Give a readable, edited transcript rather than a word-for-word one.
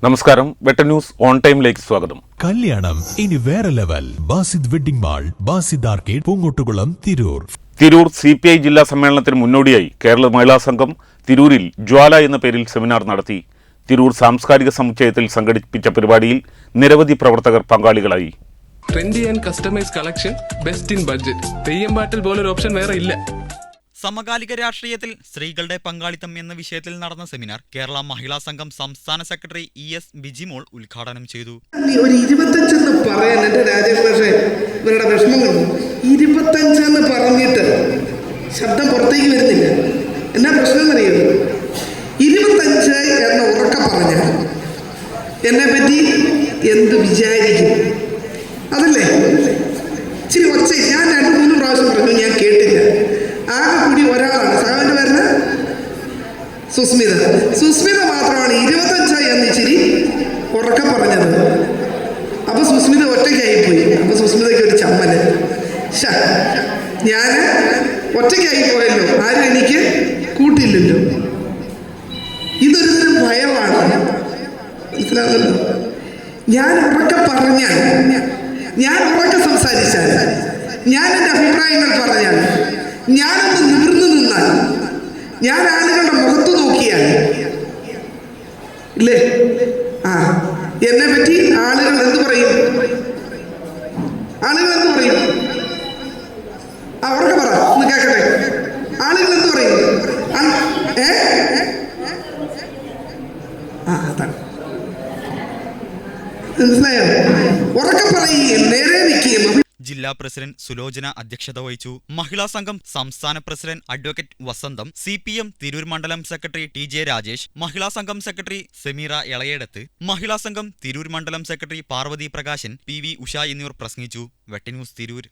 നമസ്കാരം. വെട്ട news on ടൈമിലേക്ക് സ്വാഗതം. കല്യാണം ഇനി വേറെ level. Basid wedding mall, Basid arcade, Poonkottukulam, Tirur. Tirur CPI ജില്ലാ സമ്മേളനത്തിന് മുന്നോടിയായി കേരള മഹിളാ സംഘം തിരൂരിൽ ജ്വാല എന്ന പേരിൽ സെമിനാർ നടത്തി. തിരൂർ സാംസ്കാരിക സമുച്ചയത്തിൽ സംഘടിപ്പിച്ച പരിപാടിയിൽ നിരവധി പ്രവർത്തകർ പങ്കാളികളായി. Trendy and customise collection, best in budget. Theyyam പാട്ടിൽ പോലൊരു ഓപ്ഷൻ വേറെ ഇല്ല. സമകാലിക രാഷ്ട്രീയത്തിൽ സ്ത്രീകളുടെ പങ്കാളിത്തം എന്ന വിഷയത്തിൽ നടന്ന സെമിനാർ കേരള മഹിളാ സംഘം സംസ്ഥാന സെക്രട്ടറി ES ബിജിമോൾ ഉദ്ഘാടനം ചെയ്തു. ഒരു 25 പറയാൻ എന്റെ രാജേഷ് ഇവരുടെ വിഷമങ്ങൾ 25 പറഞ്ഞിട്ട് ശബ്ദം പുറത്തേക്ക് വരുന്നില്ല. എന്നാ പ്രശ്നം അറിയുമോ? 25 എന്ന ഉറക്ക പറഞ്ഞ എന്നെ പറ്റി എന്ത് വിചാരിക്കും? അതല്ലേ ഇച്ചിരി ഒച്ച. ഞാൻ 2-3 പ്രാവശ്യം പറഞ്ഞു, ഞാൻ കേട്ടില്ല. ആകെ കൂടി ഒരാളാണ്, സാറിന്റെ പേരുന്ന സുസ്മിത മാത്രമാണ് 25 എന്ന് ഇച്ചിരി ഉറക്ക പറഞ്ഞത്. അപ്പൊ സുസ്മിത ഒറ്റയ്ക്കായിപ്പോയി. അപ്പൊ സുസ്മിതയ്ക്ക് ഒരു ചമ്മല്, ഞാൻ ഒറ്റയ്ക്കായി പോയല്ലോ, ആരും എനിക്ക് കൂട്ടില്ലല്ലോ. ഇതൊരു ഭയമാണ്, മനസ്സിലാവുന്നല്ലോ. ഞാൻ ഉറക്ക പറഞ്ഞാൽ, ഞാൻ ഉറക്ക സംസാരിച്ചാൽ, ഞാൻ എൻ്റെ അഭിപ്രായങ്ങൾ പറഞ്ഞാൽ, ഞാനൊന്ന് നിവർന്നു നിന്നാൽ, ഞാൻ ആളുകളുടെ മുഖത്ത് നോക്കിയാൽ ഇല്ലേ, എന്നെ പറ്റി ആളുകൾ എന്ത് പറയും? ആളുകൾ എന്ത് പറയും? ഉറക്കെ പറ, ഒന്ന് കേൾക്കട്ടെ. ആളുകൾ എന്ത് പറയും? അതാണ്, മനസ്സിലായോ? ഉറക്കെ പറയുകയും നേരെ നിൽക്കുകയും. ജില്ലാ പ്രസിഡന്റ് സുലോചന അധ്യക്ഷത വഹിച്ചു. മഹിളാ സംഘം സംസ്ഥാന പ്രസിഡന്റ് അഡ്വക്കേറ്റ് വസന്തം, CPM തിരൂർ മണ്ഡലം സെക്രട്ടറി TJ രാജേഷ്, മഹിളാ സംഘം സെക്രട്ടറി സെമീറ എളയേടത്ത്, മഹിളാ സംഘം തിരൂർ മണ്ഡലം സെക്രട്ടറി പാർവതി പ്രകാശൻ, PV ഉഷ എന്നിവർ പ്രസംഗിച്ചു. വെട്ട ന്യൂസ് തിരൂർ.